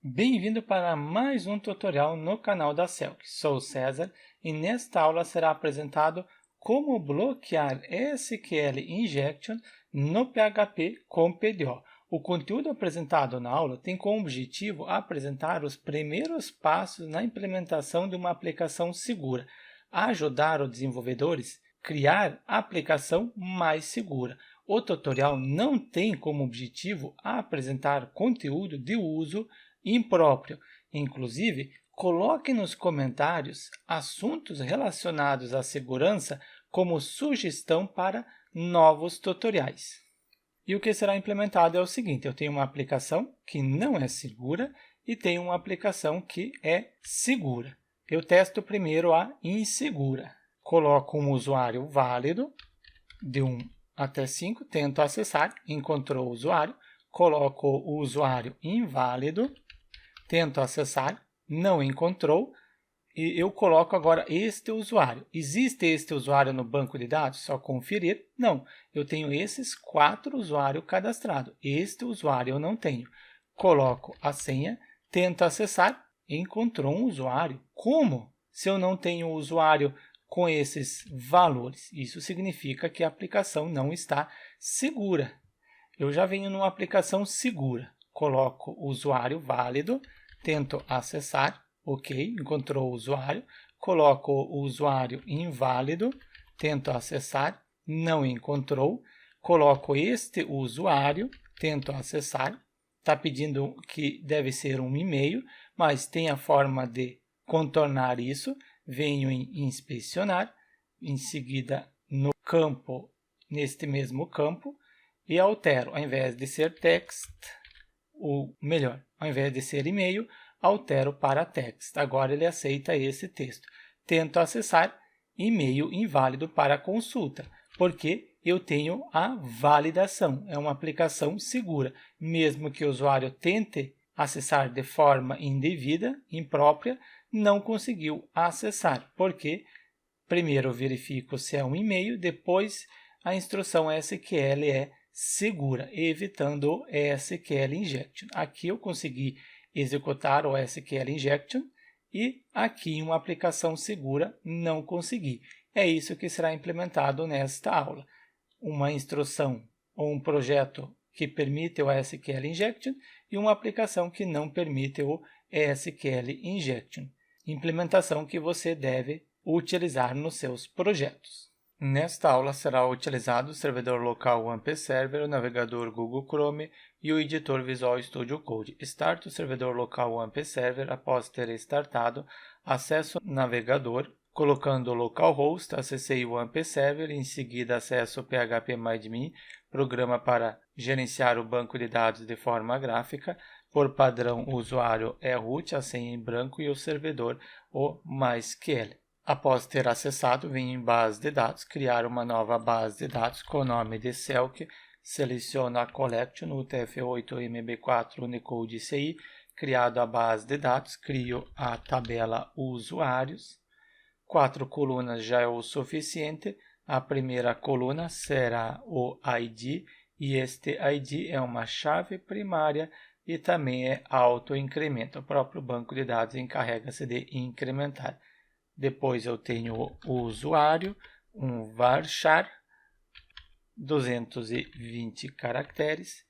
Bem-vindo para mais um tutorial no canal da Celc. Sou o César e nesta aula será apresentado como bloquear SQL Injection no PHP com PDO. O conteúdo apresentado na aula tem como objetivo apresentar os primeiros passos na implementação de uma aplicação segura, ajudar os desenvolvedores a criar a aplicação mais segura. O tutorial não tem como objetivo apresentar conteúdo de uso impróprio. Inclusive, coloque nos comentários assuntos relacionados à segurança como sugestão para novos tutoriais. E o que será implementado é o seguinte: eu tenho uma aplicação que não é segura e tenho uma aplicação que é segura. Eu testo primeiro a insegura. Coloco um usuário válido, de 1 até 5, tento acessar, encontrou o usuário, coloco o usuário inválido, tento acessar, não encontrou, e eu coloco agora este usuário. Existe este usuário no banco de dados? Só conferir? Não, eu tenho esses 4 usuários cadastrados. Este usuário eu não tenho. Coloco a senha, tento acessar, encontrou um usuário. Como? Se eu não tenho usuário com esses valores, isso significa que a aplicação não está segura. Eu já venho numa aplicação segura. Coloco o usuário válido, tento acessar, ok, encontrou o usuário, coloco o usuário inválido, tento acessar, não encontrou, coloco este usuário, tento acessar, está pedindo que deve ser um e-mail, mas tem a forma de contornar isso, venho em inspecionar, em seguida no campo, neste mesmo campo, e altero, ao invés de ser text, ou melhor, ao invés de ser e-mail, altero para text. Agora ele aceita esse texto. Tento acessar, e-mail inválido para consulta, porque eu tenho a validação. É uma aplicação segura. Mesmo que o usuário tente acessar de forma indevida, imprópria, não conseguiu acessar, porque primeiro eu verifico se é um e-mail, depois a instrução SQL é segura, evitando o SQL Injection. Aqui eu consegui executar o SQL Injection e aqui em uma aplicação segura não consegui. É isso que será implementado nesta aula. Uma instrução ou um projeto que permite o SQL Injection e uma aplicação que não permite o SQL Injection. Implementação que você deve utilizar nos seus projetos. Nesta aula será utilizado o servidor local OneP Server, o navegador Google Chrome e o editor Visual Studio Code. Start o servidor local OneP Server após ter startado, acesso o navegador, colocando o localhost, acessei o OneP Server, em seguida acesso o phpMyAdmin, programa para gerenciar o banco de dados de forma gráfica. Por padrão, o usuário é root, a senha em branco e o servidor o MySQL. Após ter acessado, venho em base de dados, criar uma nova base de dados com o nome de Celc, seleciono a collection UTF-8 MB4 Unicode CI, criado a base de dados, crio a tabela usuários. 4 colunas já é o suficiente. A primeira coluna será o ID, e este ID é uma chave primária e também é auto-incremento. O próprio banco de dados encarrega-se de incrementar. Depois eu tenho o usuário, um varchar, 220 caracteres.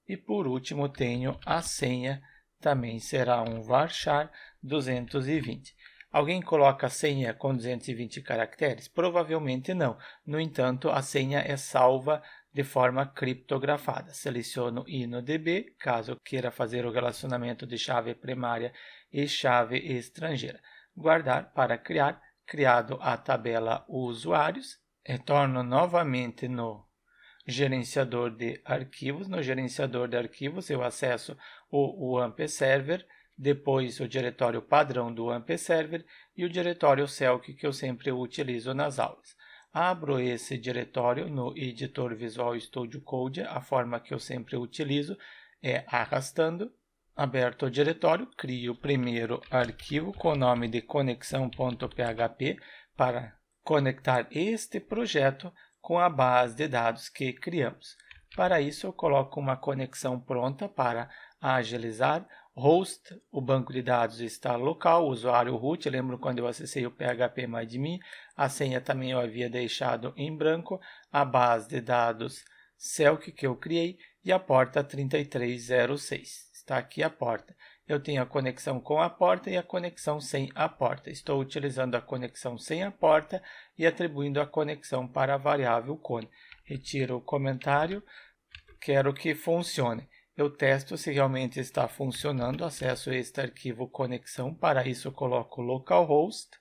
E por último tenho a senha, também será um varchar 220. Alguém coloca a senha com 220 caracteres? Provavelmente não. No entanto, a senha é salva de forma criptografada. Seleciono INODB, caso eu queira fazer o relacionamento de chave primária e chave estrangeira. Guardar para criar, criado a tabela usuários. Retorno novamente no gerenciador de arquivos. No gerenciador de arquivos eu acesso o OneP Server, depois o diretório padrão do OneP Server e o diretório Celc que eu sempre utilizo nas aulas. Abro esse diretório no editor Visual Studio Code, a forma que eu sempre utilizo é arrastando. Aberto o diretório, crio o primeiro arquivo com o nome de conexão.php para conectar este projeto com a base de dados que criamos. Para isso, eu coloco uma conexão pronta para agilizar host, o banco de dados está local, o usuário root, lembro quando eu acessei o phpMyAdmin, a senha também eu havia deixado em branco, a base de dados Celk que eu criei e a porta 3306. Está aqui a porta. Eu tenho a conexão com a porta e a conexão sem a porta. Estou utilizando a conexão sem a porta e atribuindo a conexão para a variável cone. Retiro o comentário, quero que funcione. Eu testo se realmente está funcionando, acesso este arquivo conexão, para isso coloco localhost,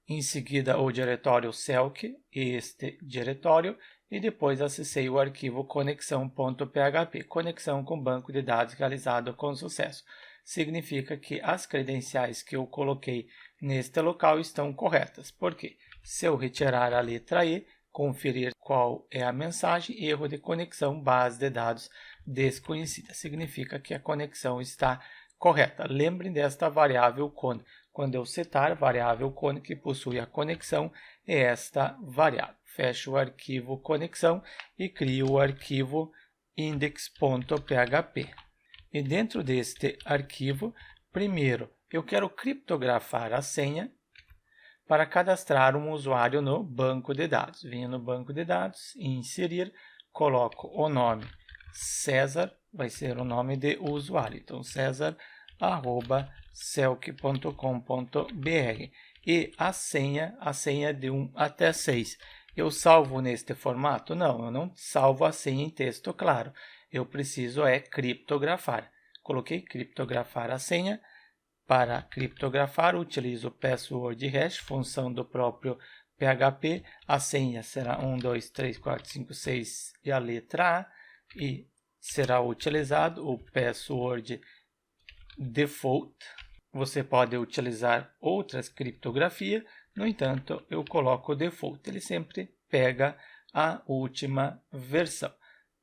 em seguida o diretório Celk, este diretório, e depois acessei o arquivo conexão.php, conexão com banco de dados realizado com sucesso. Significa que as credenciais que eu coloquei neste local estão corretas. Por quê? Se eu retirar a letra E, conferir qual é a mensagem, erro de conexão, base de dados desconhecida. Significa que a conexão está correta. Lembrem desta variável cone. Quando eu setar variável cone que possui a conexão, é esta variável. Fecho o arquivo conexão e crio o arquivo index.php. E dentro deste arquivo, primeiro, eu quero criptografar a senha para cadastrar um usuário no banco de dados. Venho no banco de dados, inserir, coloco o nome César, vai ser o nome de usuário. Então, cesar@celk.com.br. E a senha de 1 até 6. Eu salvo neste formato? Não, eu não salvo a senha em texto claro. Eu preciso criptografar. Coloquei criptografar a senha. Para criptografar, utilizo o password hash, função do próprio PHP. A senha será 1, 2, 3, 4, 5, 6 e a letra A. E será utilizado o password default. Você pode utilizar outras criptografias, no entanto, eu coloco o default. Ele sempre pega a última versão.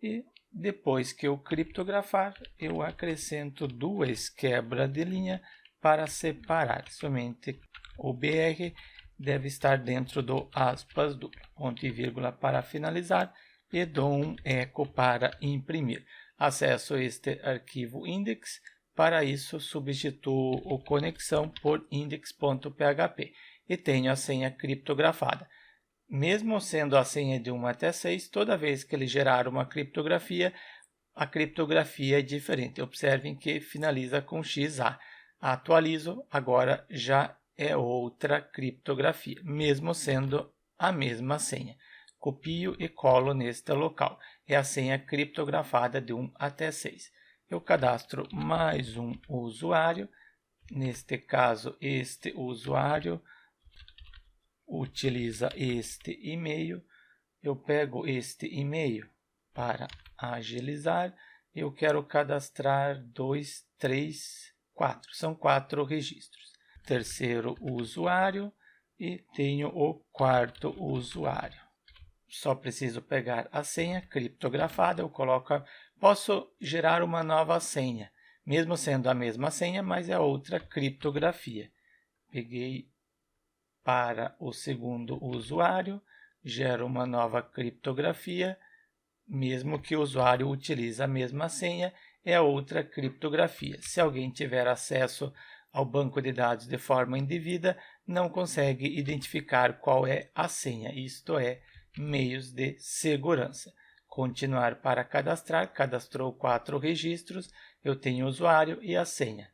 E depois que eu criptografar, eu acrescento 2 quebras de linha para separar. Somente o BR deve estar dentro do aspas duplo, ponto e vírgula para finalizar e dou um eco para imprimir. Acesso este arquivo index, para isso substituo o conexão por index.php e tenho a senha criptografada. Mesmo sendo a senha de 1 até 6, toda vez que ele gerar uma criptografia, a criptografia é diferente. Observem que finaliza com XA. Atualizo, agora já é outra criptografia, mesmo sendo a mesma senha. Copio e colo neste local. É a senha criptografada de 1 até 6. Eu cadastro mais um usuário. Neste caso, este usuário utiliza este e-mail. Eu pego este e-mail para agilizar. Eu quero cadastrar 2, 3, 4. São 4 registros. Terceiro usuário e tenho o quarto usuário. Só preciso pegar a senha criptografada, eu coloco, posso gerar uma nova senha, mesmo sendo a mesma senha, mas é outra criptografia. Peguei para o segundo usuário, gero uma nova criptografia, mesmo que o usuário utilize a mesma senha, é outra criptografia. Se alguém tiver acesso ao banco de dados de forma indevida, não consegue identificar qual é a senha, isto é, meios de segurança. Continuar para cadastrar, cadastrou 4 registros, eu tenho o usuário e a senha.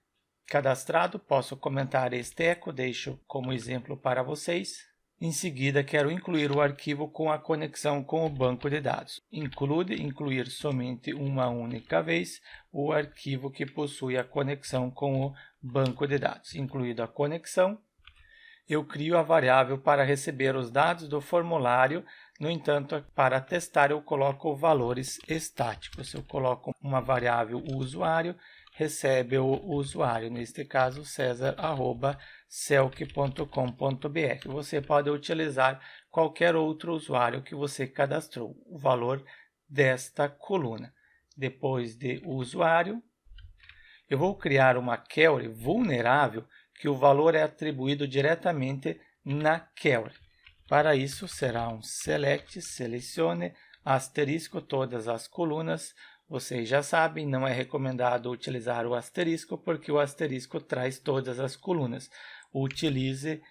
Cadastrado, posso comentar este eco, deixo como exemplo para vocês. Em seguida, quero incluir o arquivo com a conexão com o banco de dados. Incluir somente uma única vez o arquivo que possui a conexão com o banco de dados. Incluída a conexão, eu crio a variável para receber os dados do formulário. No entanto, para testar, eu coloco valores estáticos. Eu coloco uma variável usuário, recebe o usuário, neste caso cesar@celk.com.br. Você pode utilizar qualquer outro usuário que você cadastrou, o valor desta coluna. Depois de usuário, eu vou criar uma query vulnerável que o valor é atribuído diretamente na query. Para isso, será um select, selecione, asterisco todas as colunas, Vocês já sabem, não é recomendado utilizar o asterisco, porque o asterisco traz todas as colunas. Utilize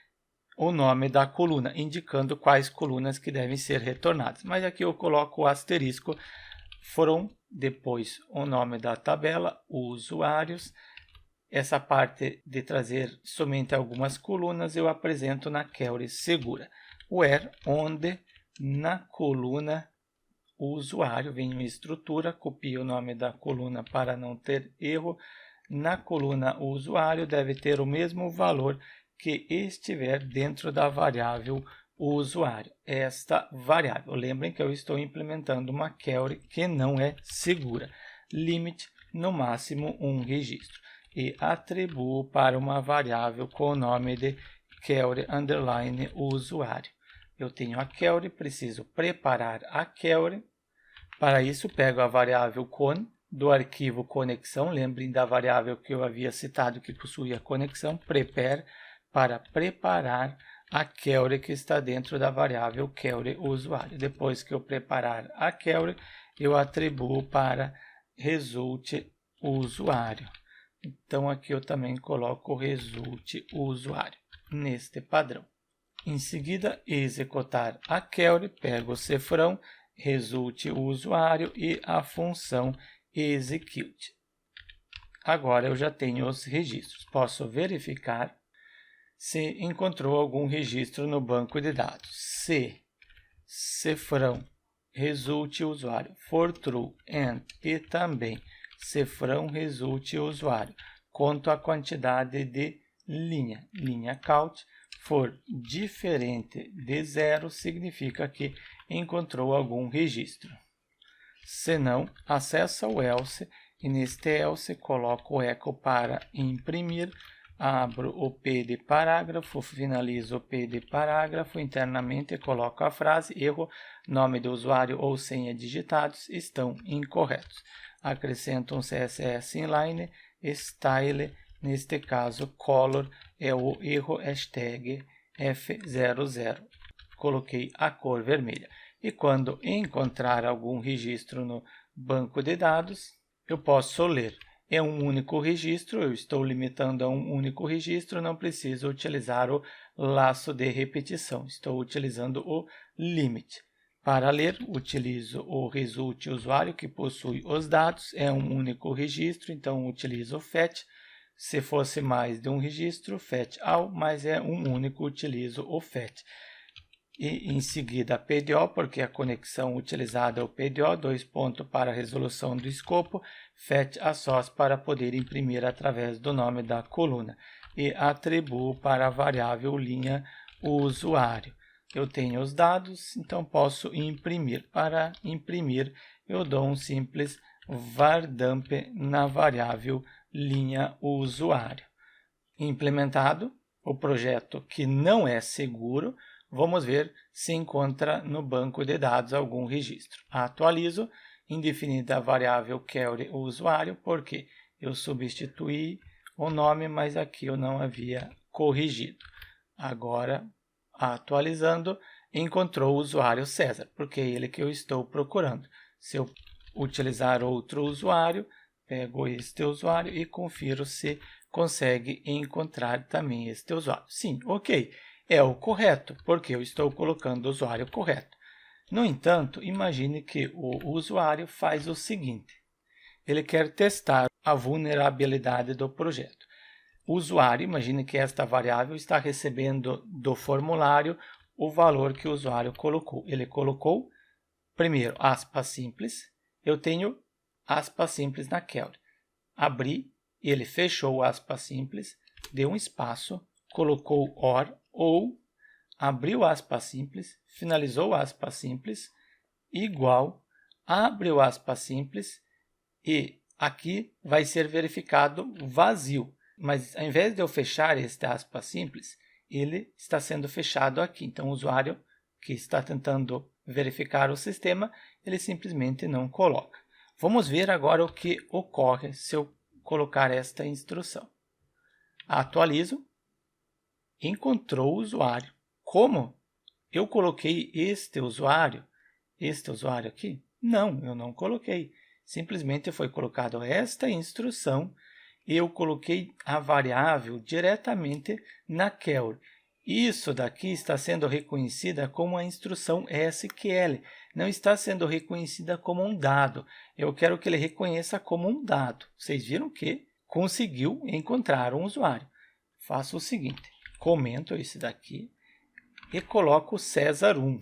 o nome da coluna, indicando quais colunas que devem ser retornadas. Mas aqui eu coloco o asterisco from, depois o nome da tabela, usuários. Essa parte de trazer somente algumas colunas eu apresento na query segura. Where, onde, na coluna usuário, vem uma estrutura, copio o nome da coluna para não ter erro. Na coluna usuário deve ter o mesmo valor que estiver dentro da variável usuário. Esta variável, lembrem que eu estou implementando uma query que não é segura. Limite, no máximo, um registro. E atribuo para uma variável com o nome de query underline usuário. Eu tenho a query, preciso preparar a query. Para isso, pego a variável con do arquivo conexão. Lembrem da variável que eu havia citado que possui a conexão, prepare, para preparar a query que está dentro da variável query usuário. Depois que eu preparar a query, eu atribuo para result usuário. Então, aqui eu também coloco result usuário, neste padrão. Em seguida, executar a query, pego o cifrão, result usuário e a função execute. Agora eu já tenho os registros. Posso verificar se encontrou algum registro no banco de dados. Se cifrão result usuário for true and e também cifrão result usuário quanto à quantidade de linha count for diferente de 0, significa que encontrou algum registro. Se não, acessa o else e neste else coloco o echo para imprimir, abro o P de parágrafo, finalizo o P de parágrafo, internamente coloco a frase, erro, nome do usuário ou senha digitados estão incorretos. Acrescento um CSS inline, style, neste caso color é o erro, hashtag F00. Coloquei a cor vermelha. E quando encontrar algum registro no banco de dados, eu posso ler. É um único registro, eu estou limitando a um único registro, não preciso utilizar o laço de repetição, estou utilizando o limit. Para ler, utilizo o result usuário que possui os dados, é um único registro, então utilizo o fetch. Se fosse mais de um registro, fetch all, mas é um único, utilizo o fetch. E em seguida PDO, porque a conexão utilizada é o PDO, 2 pontos para a resolução do escopo, fetch a source para poder imprimir através do nome da coluna e atribuo para a variável linha usuário. Eu tenho os dados, então posso imprimir. Para imprimir, eu dou um simples var_dump na variável linha usuário. Implementado o projeto que não é seguro, vamos ver se encontra no banco de dados algum registro. Atualizo, indefinida a variável query usuário, porque eu substituí o nome, mas aqui eu não havia corrigido. Agora, atualizando, encontrou o usuário César, porque é ele que eu estou procurando. Se eu utilizar outro usuário, pego este usuário e confiro se consegue encontrar também este usuário. Sim, ok. É o correto, porque eu estou colocando o usuário correto. No entanto, imagine que o usuário faz o seguinte. Ele quer testar a vulnerabilidade do projeto. O usuário, imagine que esta variável está recebendo do formulário o valor que o usuário colocou. Ele colocou, primeiro, aspas simples. Eu tenho aspas simples na query. Abri, ele fechou aspas simples, deu um espaço, colocou OR ou abriu aspas simples, finalizou aspas simples, igual, abriu aspas simples e aqui vai ser verificado vazio. Mas ao invés de eu fechar este aspas simples, ele está sendo fechado aqui. Então, o usuário que está tentando verificar o sistema, ele simplesmente não coloca. Vamos ver agora o que ocorre se eu colocar esta instrução. Atualizo, encontrou o usuário. Como eu coloquei este usuário aqui? Não, eu não coloquei. Simplesmente foi colocado esta instrução e eu coloquei a variável diretamente na query. Isso daqui está sendo reconhecida como a instrução SQL, não está sendo reconhecida como um dado. Eu quero que ele reconheça como um dado. Vocês viram que conseguiu encontrar um usuário. Faço o seguinte, comento esse daqui e coloco César 1.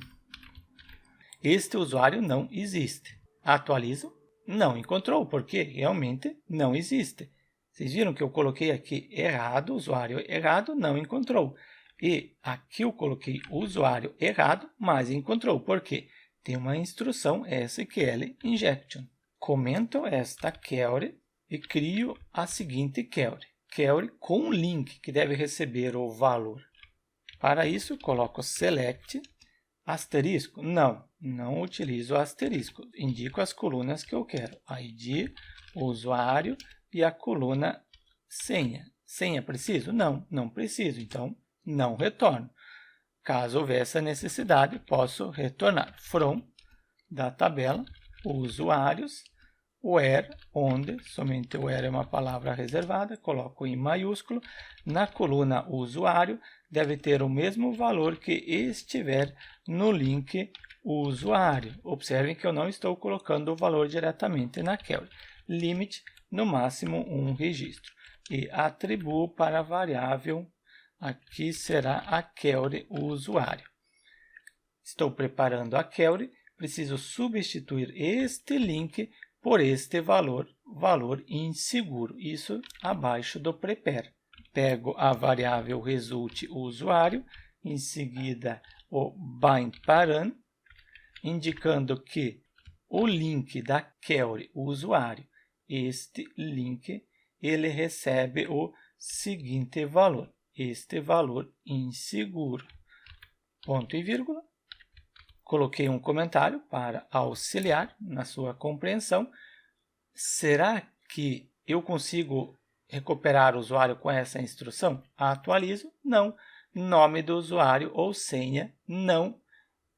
Este usuário não existe. Atualizo, não encontrou, porque realmente não existe. Vocês viram que eu coloquei aqui errado, usuário errado, não encontrou. E aqui eu coloquei usuário errado, mas encontrou. Por quê? Tem uma instrução SQL injection. Comento esta query e crio a seguinte query. Query com link, que deve receber o valor. Para isso, coloco select asterisco. Não utilizo asterisco. Indico as colunas que eu quero. ID, usuário e a coluna senha. Senha preciso? Não preciso. Então, não retorno. Caso houver essa necessidade, posso retornar from da tabela usuários where, onde, somente where é uma palavra reservada, coloco em maiúsculo, na coluna usuário deve ter o mesmo valor que estiver no link usuário. Observem que eu não estou colocando o valor diretamente na query. Limite, no máximo um registro. E atribuo para a variável, aqui será a query usuário. Estou preparando a query, preciso substituir este link por este valor inseguro, isso abaixo do prepare. Pego a variável result usuário, em seguida o bind param, indicando que o link da query usuário, este link, ele recebe o seguinte valor, este valor inseguro. Ponto e vírgula. Coloquei um comentário para auxiliar na sua compreensão. Será que eu consigo recuperar o usuário com essa instrução? Atualizo? Não. Nome do usuário ou senha não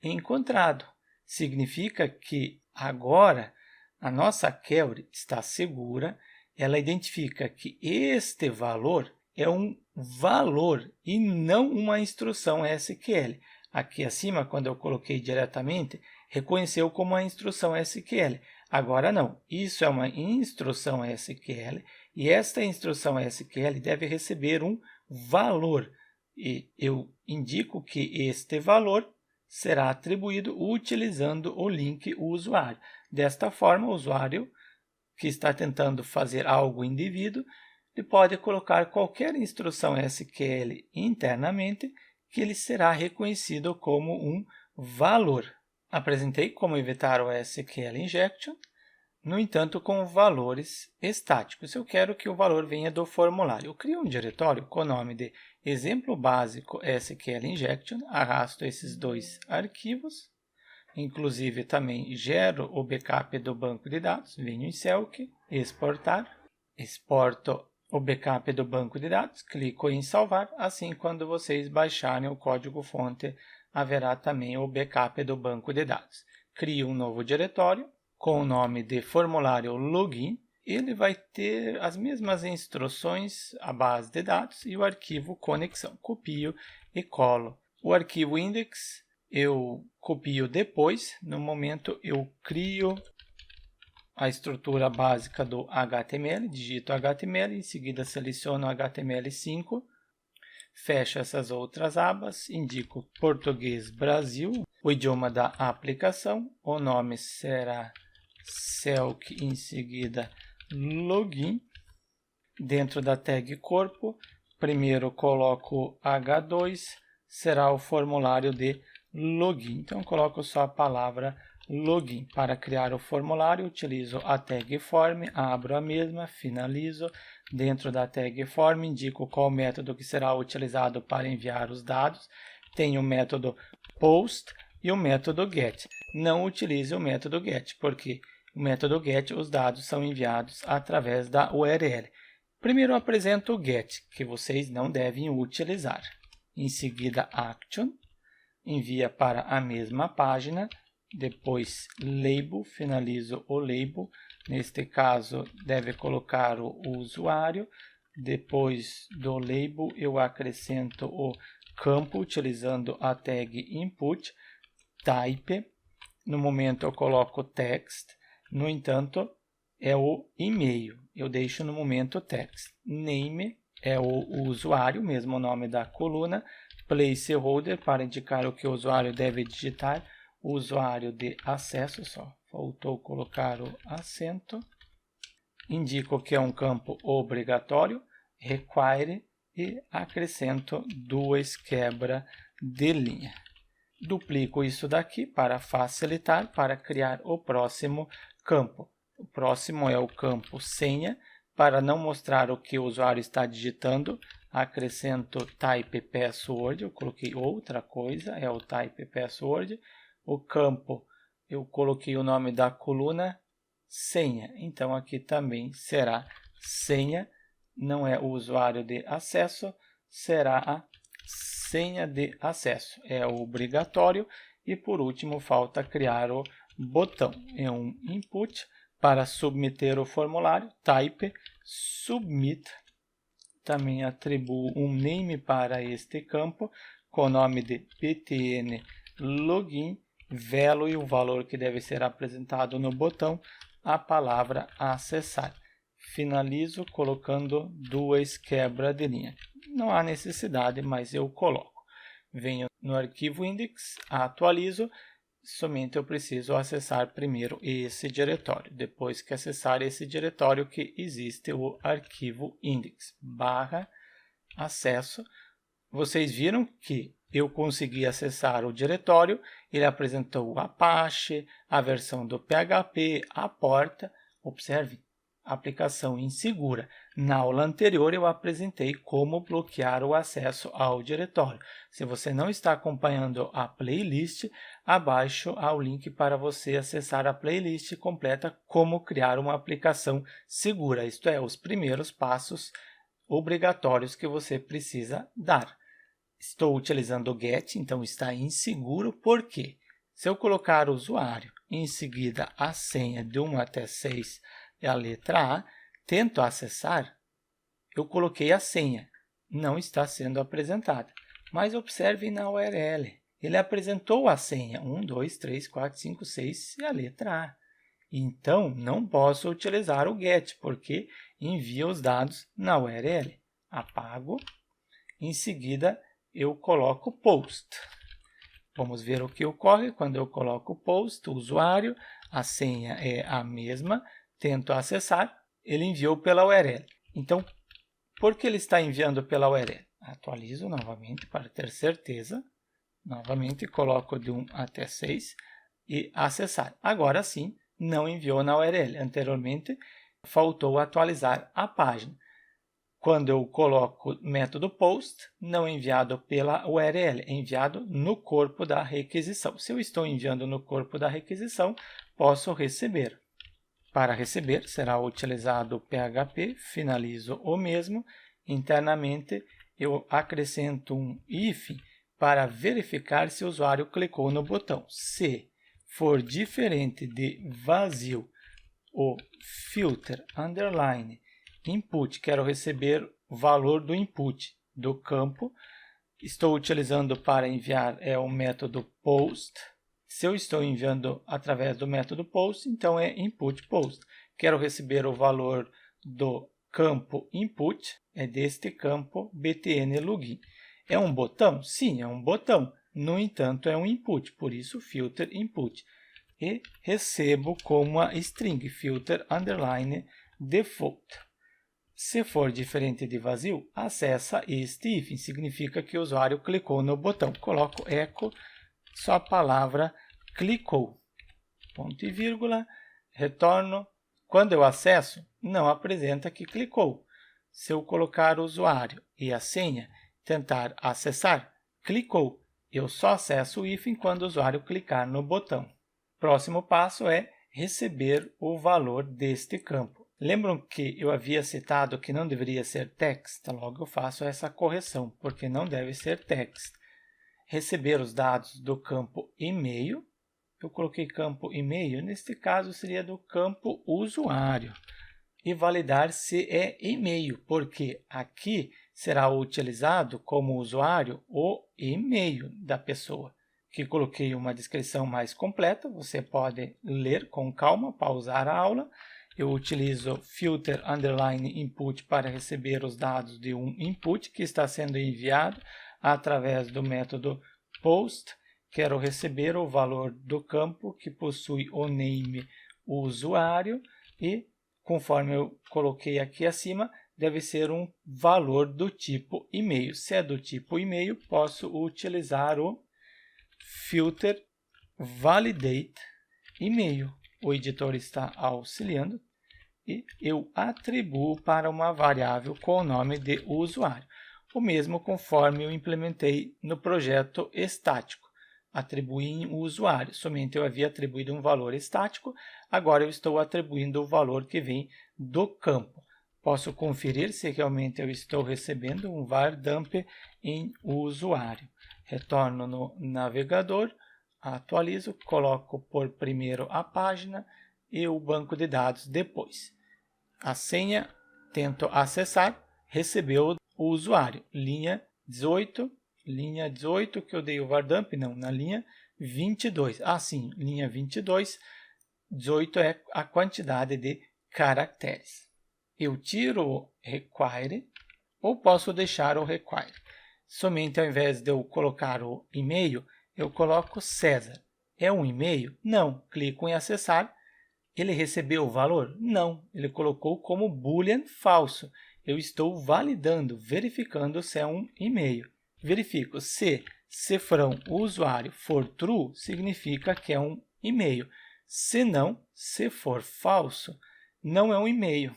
encontrado. Significa que agora a nossa query está segura, ela identifica que este valor é um valor e não uma instrução SQL. Aqui acima, quando eu coloquei diretamente, reconheceu como uma instrução SQL. Agora não, isso é uma instrução SQL e esta instrução SQL deve receber um valor. E eu indico que este valor será atribuído utilizando o link usuário. Desta forma, o usuário que está tentando fazer algo indevido, ele pode colocar qualquer instrução SQL internamente que ele será reconhecido como um valor. Apresentei como evitar o SQL injection, no entanto, com valores estáticos. Eu quero que o valor venha do formulário. Eu crio um diretório com o nome de exemplo básico SQL injection, arrasto esses dois arquivos, inclusive também gero o backup do banco de dados, venho em Selk, exportar, exporto o backup do banco de dados, clico em salvar, assim quando vocês baixarem o código-fonte, haverá também o backup do banco de dados. Crio um novo diretório com o nome de formulário login, ele vai ter as mesmas instruções, a base de dados e o arquivo conexão. Copio e colo. O arquivo index eu copio depois, no momento eu crio a estrutura básica do HTML, digito HTML, em seguida seleciono HTML5, fecho essas outras abas, indico Português Brasil, o idioma da aplicação, o nome será Selk, em seguida Login. Dentro da tag corpo, primeiro coloco H2, será o formulário de login. Então, coloco só a palavra login. Para criar o formulário, utilizo a tag form, abro a mesma, finalizo. Dentro da tag form, indico qual método que será utilizado para enviar os dados. Tem o método post e o método get. Não utilize o método get, porque o método get, os dados são enviados através da URL. Primeiro eu apresento o get, que vocês não devem utilizar. Em seguida, action, envia para a mesma página. Depois, label, finalizo o label. Neste caso, deve colocar o usuário. Depois do label, eu acrescento o campo utilizando a tag input, type. No momento, eu coloco text. No entanto, é o e-mail. Eu deixo no momento text. Name é o usuário, mesmo nome da coluna. Placeholder, para indicar o que o usuário deve digitar. Usuário de acesso, só faltou colocar o acento. Indico que é um campo obrigatório, require, e acrescento 2 quebra de linha. Duplico isso daqui para facilitar, para criar o próximo campo. O próximo é o campo senha. Para não mostrar o que o usuário está digitando, acrescento type password. Eu coloquei outra coisa, é o type password. O campo, eu coloquei o nome da coluna, senha. Então, aqui também será senha, não é o usuário de acesso, será a senha de acesso. É obrigatório. E, por último, falta criar o botão. É um input para submeter o formulário, type submit. Também atribuo um name para este campo, com o nome de btn login, value e o valor que deve ser apresentado no botão, a palavra acessar. Finalizo colocando 2 quebra de linha. Não há necessidade, mas eu coloco. Venho no arquivo index, atualizo. Somente eu preciso acessar primeiro esse diretório. Depois que acessar esse diretório, que existe o arquivo index, /acesso. Vocês viram que eu consegui acessar o diretório, ele apresentou o Apache, a versão do PHP, a porta. Observe, aplicação insegura. Na aula anterior, eu apresentei como bloquear o acesso ao diretório. Se você não está acompanhando a playlist, abaixo há o link para você acessar a playlist completa Como criar uma aplicação segura. Isto é, os primeiros passos obrigatórios que você precisa dar. Estou utilizando o get, então está inseguro. Por quê? Se eu colocar o usuário, em seguida a senha de 1 até 6 é a letra A, tento acessar, eu coloquei a senha, não está sendo apresentada. Mas observe na URL, ele apresentou a senha 1, 2, 3, 4, 5, 6 e a letra A. Então, não posso utilizar o get, porque envia os dados na URL. Apago, em seguida eu coloco post. Vamos ver o que ocorre quando eu coloco post, o usuário, a senha é a mesma, tento acessar, ele enviou pela URL. Então, por que ele está enviando pela URL? Atualizo novamente para ter certeza. Novamente coloco de 1 até 6 e acessar. Agora sim, não enviou na URL. Anteriormente, faltou atualizar a página. Quando eu coloco método post, não enviado pela URL, é enviado no corpo da requisição. Se eu estou enviando no corpo da requisição, posso receber. Para receber, será utilizado o PHP, finalizo o mesmo. Internamente, eu acrescento um if para verificar se o usuário clicou no botão. Se for diferente de vazio, o filter underline input, quero receber o valor do input do campo. Estou utilizando para enviar o método post. Se eu estou enviando através do método post, então é input post. Quero receber o valor do campo input, é deste campo btn login. É um botão? Sim, é um botão. No entanto, é um input, por isso filter input. E recebo como a string filter underline default. Se for diferente de vazio, acessa este if, significa que o usuário clicou no botão. Coloco echo, só a palavra clicou. Ponto e vírgula, retorno. Quando eu acesso, não apresenta que clicou. Se eu colocar o usuário e a senha, tentar acessar, clicou. Eu só acesso o if quando o usuário clicar no botão. Próximo passo é receber o valor deste campo. Lembram que eu havia citado que não deveria ser text? Logo eu faço essa correção, porque não deve ser text. Receber os dados do campo e-mail, eu coloquei campo e-mail, neste caso seria do campo usuário. E validar se é e-mail, porque aqui será utilizado como usuário o e-mail da pessoa. Aqui coloquei uma descrição mais completa, você pode ler com calma, pausar a aula. Eu utilizo filter underline input para receber os dados de um input que está sendo enviado através do método post. Quero receber o valor do campo que possui o name usuário e, conforme eu coloquei aqui acima, deve ser um valor do tipo e-mail. Se é do tipo e-mail, posso utilizar o filter validate e-mail. O editor está auxiliando e eu atribuo para uma variável com o nome de usuário. O mesmo conforme eu implementei no projeto estático. Atribuí em usuário. Somente eu havia atribuído um valor estático, agora eu estou atribuindo o valor que vem do campo. Posso conferir se realmente eu estou recebendo um var dump em usuário. Retorno no navegador, atualizo, coloco por primeiro a página e o banco de dados depois. A senha, tento acessar, recebeu o usuário. Linha 18 que eu dei o var dump, não, na linha 22. Sim, linha 22, 18 é a quantidade de caracteres. Eu tiro o require ou posso deixar o require. Somente ao invés de eu colocar o e-mail, eu coloco César. É um e-mail? Não. Clico em acessar. Ele recebeu o valor? Não. Ele colocou como boolean falso. Eu estou validando, verificando se é um e-mail. Verifico se cifrão usuário for true, significa que é um e-mail. Se não, se for falso, não é um e-mail.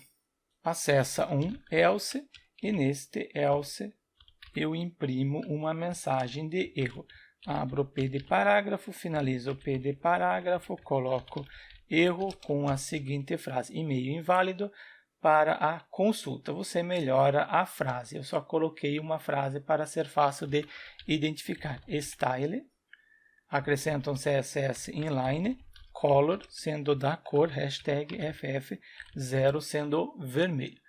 Acessa um else e neste else eu imprimo uma mensagem de erro. Abro o P de parágrafo, finalizo o P de parágrafo, coloco erro com a seguinte frase: e-mail inválido para a consulta. Você melhora a frase. Eu só coloquei uma frase para ser fácil de identificar. Style, acrescento um CSS inline, color sendo da cor, hashtag FF0 sendo vermelho.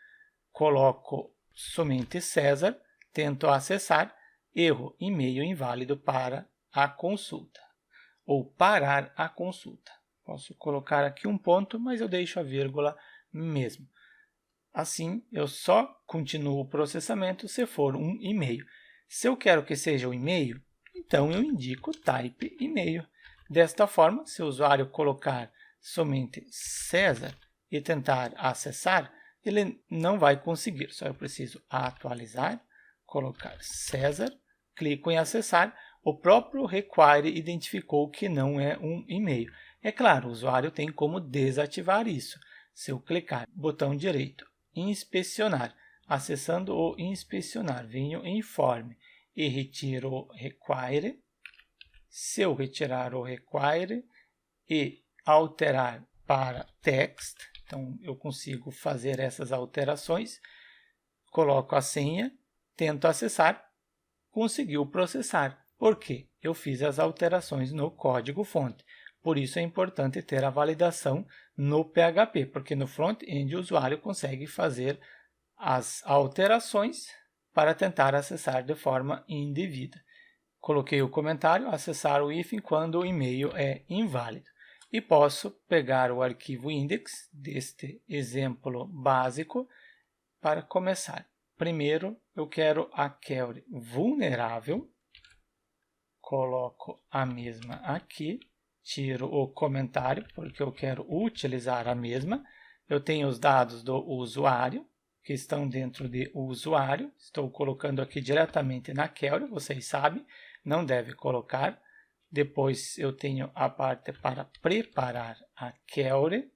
Coloco somente César, tento acessar, erro, e-mail inválido para a consulta, ou parar a consulta. Posso colocar aqui um ponto, mas eu deixo a vírgula mesmo. Assim, eu só continuo o processamento se for um e-mail. Se eu quero que seja um e-mail, então eu indico type e-mail. Desta forma, se o usuário colocar somente César e tentar acessar, ele não vai conseguir. Só eu preciso atualizar, colocar César, clico em acessar, o próprio require identificou que não é um e-mail. É claro, o usuário tem como desativar isso. Se eu clicar botão direito, inspecionar, acessando o inspecionar, venho em form e retiro o require. Se eu retirar o require e alterar para text, então eu consigo fazer essas alterações, coloco a senha, tento acessar, conseguiu processar. Por quê? Eu fiz as alterações no código-fonte. Por isso é importante ter a validação no PHP, porque no front-end o usuário consegue fazer as alterações para tentar acessar de forma indevida. Coloquei o comentário, acessar o hífen quando o e-mail é inválido. E posso pegar o arquivo index deste exemplo básico para começar. Primeiro, eu quero a query vulnerável. Coloco a mesma aqui. Tiro o comentário, porque eu quero utilizar a mesma. Eu tenho os dados do usuário, que estão dentro de usuário. Estou colocando aqui diretamente na query, vocês sabem, não deve colocar. Depois eu tenho a parte para preparar a query.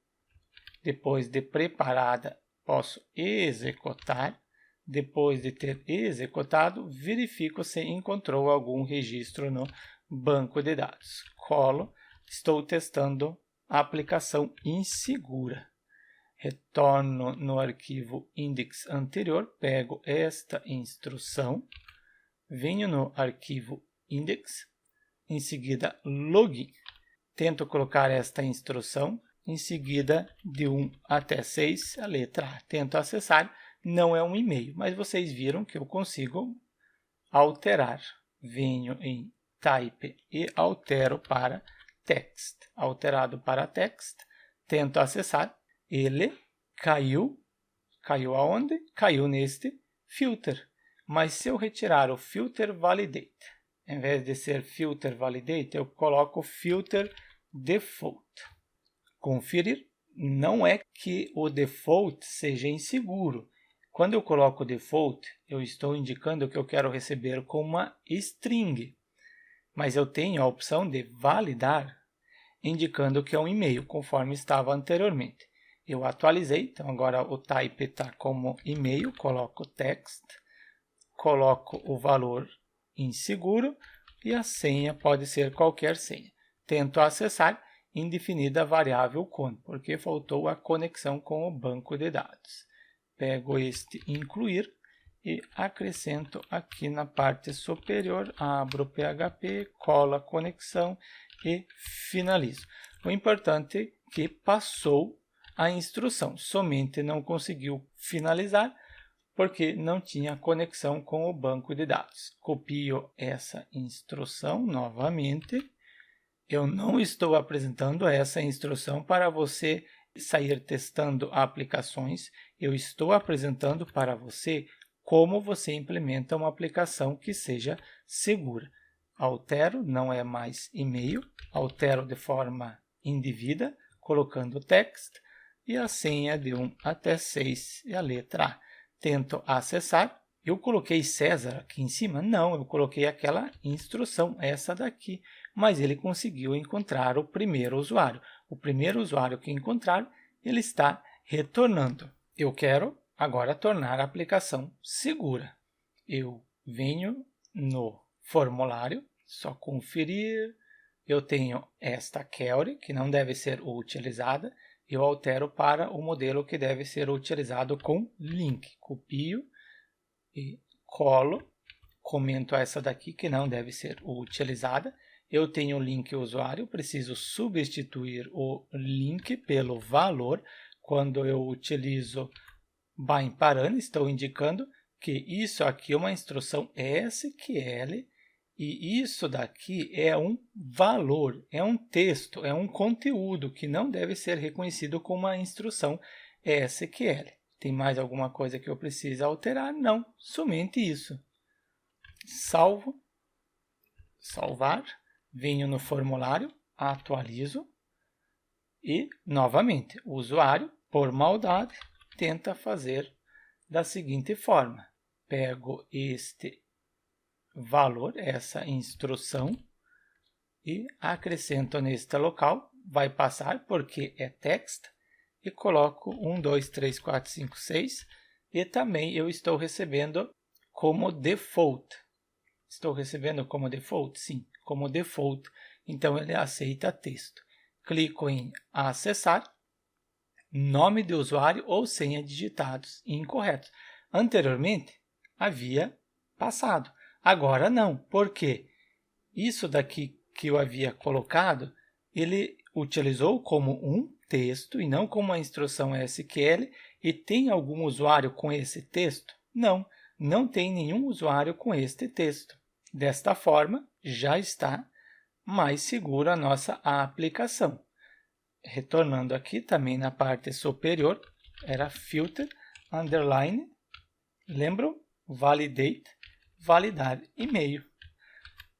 Depois de preparada, posso executar. Depois de ter executado, verifico se encontrou algum registro no banco de dados. Colo. Estou testando a aplicação insegura. Retorno no arquivo index anterior, pego esta instrução, venho no arquivo index, em seguida login. tento colocar esta instrução, em seguida de 1 até 6, a letra A. Tento acessar, não é um e-mail, mas vocês viram que eu consigo alterar. Venho em Type e altero para Text. Alterado para Text, tento acessar, ele caiu aonde? Caiu neste Filter. Mas se eu retirar o Filter Validate, em vez de ser Filter Validate, eu coloco Filter Default. Conferir, não é que o default seja inseguro. Quando eu coloco default, eu estou indicando que eu quero receber com uma string, mas eu tenho a opção de validar, indicando que é um e-mail, conforme estava anteriormente. Eu atualizei, então agora o type está como e-mail, coloco text, coloco o valor inseguro e a senha pode ser qualquer senha. Tento acessar indefinida variável con, porque faltou a conexão com o banco de dados. Pego este incluir e acrescento aqui na parte superior, abro o PHP, colo a conexão e finalizo. O importante é que passou a instrução, somente não conseguiu finalizar porque não tinha conexão com o banco de dados. Copio essa instrução novamente. Eu não estou apresentando essa instrução para você sair testando aplicações. Eu estou apresentando para você como você implementa uma aplicação que seja segura. Altero, não é mais e-mail, altero de forma indevida, colocando text e a senha de 1 até 6 e a letra A. Tento acessar. Eu coloquei César aqui em cima? Não, eu coloquei aquela instrução, essa daqui, mas ele conseguiu encontrar o primeiro usuário. O primeiro usuário que encontrar, ele está retornando. Eu quero agora tornar a aplicação segura. Eu venho no formulário, só conferir. Eu tenho esta query, que não deve ser utilizada. Eu altero para o modelo que deve ser utilizado com link. Copio e colo. Comento essa daqui que não deve ser utilizada. Eu tenho o link usuário, preciso substituir o link pelo valor. Quando eu utilizo bind parane, estou indicando que isso aqui é uma instrução SQL e isso daqui é um valor, é um texto, é um conteúdo que não deve ser reconhecido como uma instrução SQL. Tem mais alguma coisa que eu preciso alterar? Não, somente isso. Salvo, salvar, venho no formulário, atualizo e, novamente, o usuário, por maldade, tenta fazer da seguinte forma. Pego este valor, essa instrução, e acrescento neste local, vai passar porque é text, e coloco 1, 2, 3, 4, 5, 6, e também eu estou recebendo como default. Estou recebendo como default? Sim, como default, então ele aceita texto. Clico em acessar, nome de usuário ou senha digitados incorretos. Anteriormente havia passado, agora não, porque isso daqui que eu havia colocado, ele utilizou como um texto e não como uma instrução SQL. E tem algum usuário com esse texto? Não, não tem nenhum usuário com este texto. Desta forma, já está mais segura a nossa aplicação. Retornando aqui também na parte superior, era filter, underline, lembram? Validate, validar e-mail.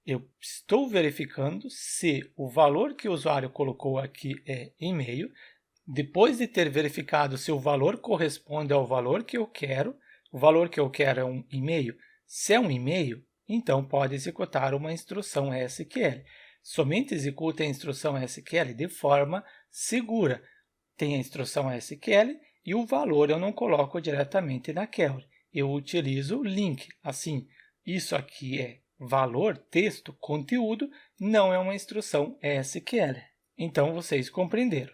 Eu estou verificando se o valor que o usuário colocou aqui é e-mail. Depois de ter verificado se o valor corresponde ao valor que eu quero, o valor que eu quero é um e-mail. Se é um e-mail, então pode executar uma instrução SQL. Somente execute a instrução SQL de forma segura. Tem a instrução SQL e o valor eu não coloco diretamente na query. Eu utilizo link. Assim, isso aqui é valor, texto, conteúdo, não é uma instrução SQL. Então, vocês compreenderam.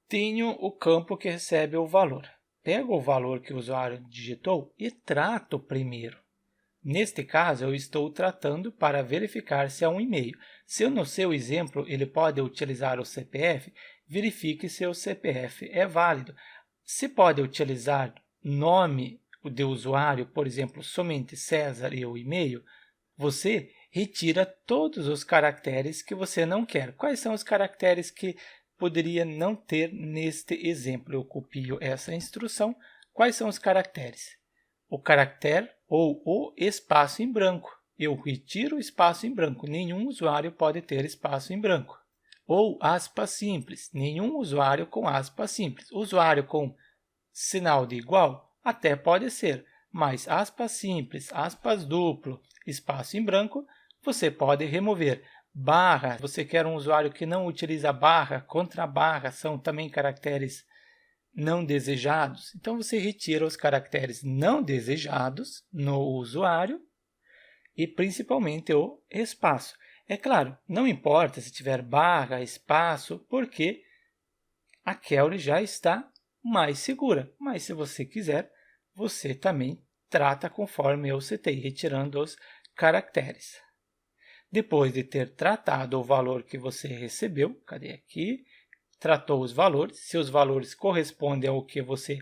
Tenho o campo que recebe o valor. Pego o valor que o usuário digitou e trato primeiro. Neste caso, eu estou tratando para verificar se é um e-mail. Se no seu exemplo ele pode utilizar o CPF, verifique se o CPF é válido. Se pode utilizar nome de usuário, por exemplo, somente César e o e-mail, você retira todos os caracteres que você não quer. Quais são os caracteres que poderia não ter neste exemplo? Eu copio essa instrução. Quais são os caracteres? O caractere ou o espaço em branco. Eu retiro o espaço em branco. Nenhum usuário pode ter espaço em branco. Ou aspas simples. Nenhum usuário com aspas simples. Usuário com sinal de igual até pode ser, mas aspas simples, aspas duplo, espaço em branco, você pode remover. Barra, você quer um usuário que não utiliza barra, contra barra são também caracteres não desejados. Então, você retira os caracteres não desejados no usuário e principalmente o espaço. É claro, não importa se tiver barra, espaço, porque a Kelly já está mais segura. Mas se você quiser, você também trata conforme eu citei, retirando os caracteres. Depois de ter tratado o valor que você recebeu, cadê aqui? Tratou os valores, se os valores correspondem ao que você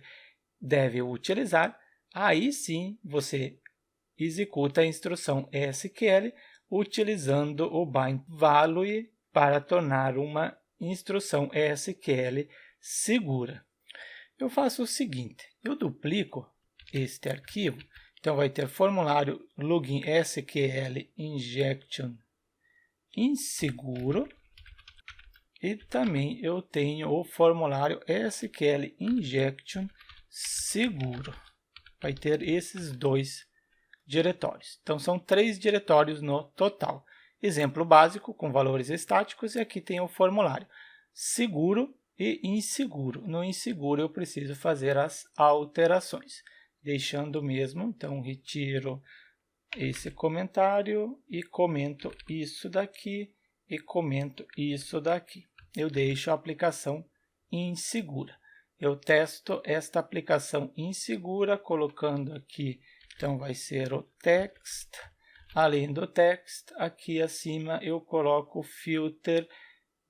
deve utilizar, aí sim você executa a instrução SQL utilizando o bind value para tornar uma instrução SQL segura. Eu faço o seguinte, eu duplico este arquivo, então vai ter formulário login SQL injection inseguro e também eu tenho o formulário SQL injection seguro. Vai ter esses dois diretórios. Então, são 3 diretórios no total. Exemplo básico com valores estáticos e aqui tem o formulário seguro e inseguro. No inseguro eu preciso fazer as alterações, deixando mesmo, então retiro esse comentário e comento isso daqui e comento isso daqui. Eu deixo a aplicação insegura. Eu testo esta aplicação insegura colocando aqui, então vai ser o text. Além do text, aqui acima eu coloco o filter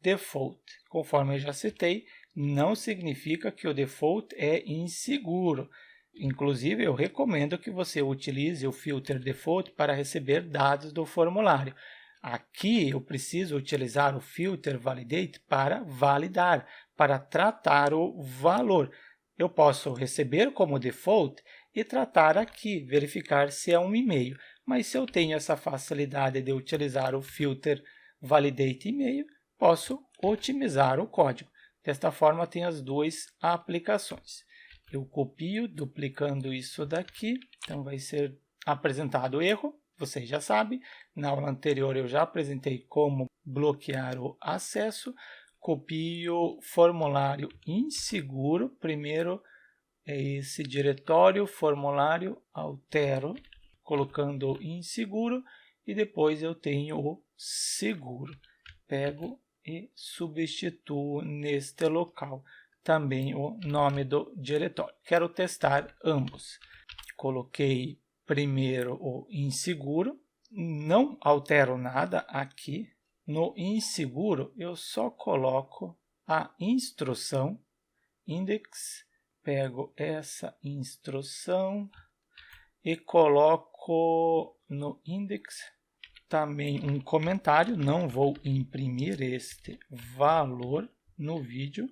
default. Conforme eu já citei, não significa que o default é inseguro. Inclusive, eu recomendo que você utilize o filter default para receber dados do formulário. Aqui eu preciso utilizar o filter validate para validar, para tratar o valor. Eu posso receber como default e tratar aqui, verificar se é um e-mail. Mas se eu tenho essa facilidade de utilizar o filter validate e-mail, posso otimizar o código. Desta forma, tem as duas aplicações. Eu copio, duplicando isso daqui, então vai ser apresentado o erro, vocês já sabem. Na aula anterior eu já apresentei como bloquear o acesso. Copio formulário inseguro, primeiro é esse diretório, formulário, altero, colocando inseguro, e depois eu tenho o seguro. Pego e substituo neste local também o nome do diretório. Quero testar ambos. Coloquei primeiro o inseguro, não altero nada aqui. No inseguro, eu só coloco a instrução index, pego essa instrução e coloco no index também um comentário. Não vou imprimir este valor no vídeo,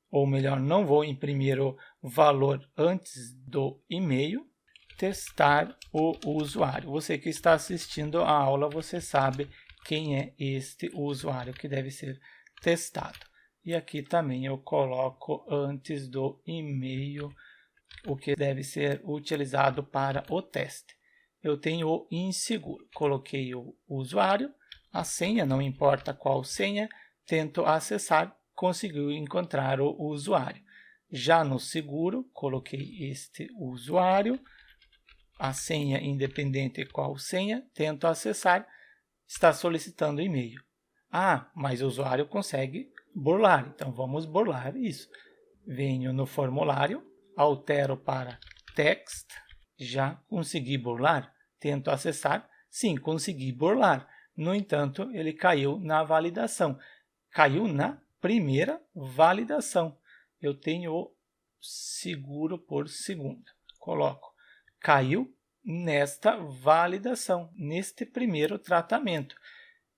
ou melhor, não vou imprimir o valor antes do e-mail. Testar o usuário. Você que está assistindo a aula, você sabe quem é este usuário que deve ser testado. E aqui também eu coloco antes do e-mail o que deve ser utilizado para o teste. Eu tenho o inseguro. Coloquei o usuário, a senha, não importa qual senha, tento acessar, conseguiu encontrar o usuário. Já no seguro, coloquei este usuário, a senha independente qual senha, tento acessar, está solicitando e-mail. Ah, mas o usuário consegue burlar, então vamos burlar isso. Venho no formulário, altero para text, já consegui burlar, tento acessar, sim, consegui burlar. No entanto, ele caiu na validação. Caiu na primeira validação. Eu tenho o seguro por segundo. Coloco. Caiu nesta validação, neste primeiro tratamento.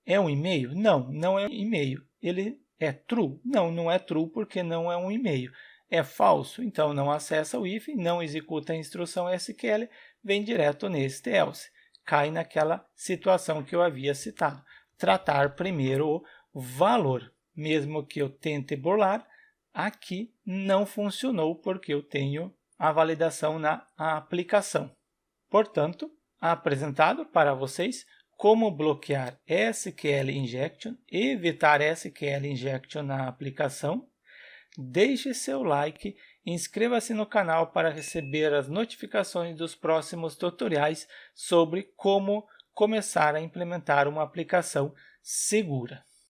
É um e-mail? Não, não é um e-mail. Ele é true? Não, não é true porque não é um e-mail. É falso? Então não acessa o if, não executa a instrução SQL, vem direto neste else. Cai naquela situação que eu havia citado. Tratar primeiro o valor. Mesmo que eu tente burlar, aqui não funcionou porque eu tenho a validação na aplicação. Portanto, apresentado para vocês como bloquear SQL Injection, evitar SQL Injection na aplicação. Deixe seu like, inscreva-se no canal para receber as notificações dos próximos tutoriais sobre como começar a implementar uma aplicação segura.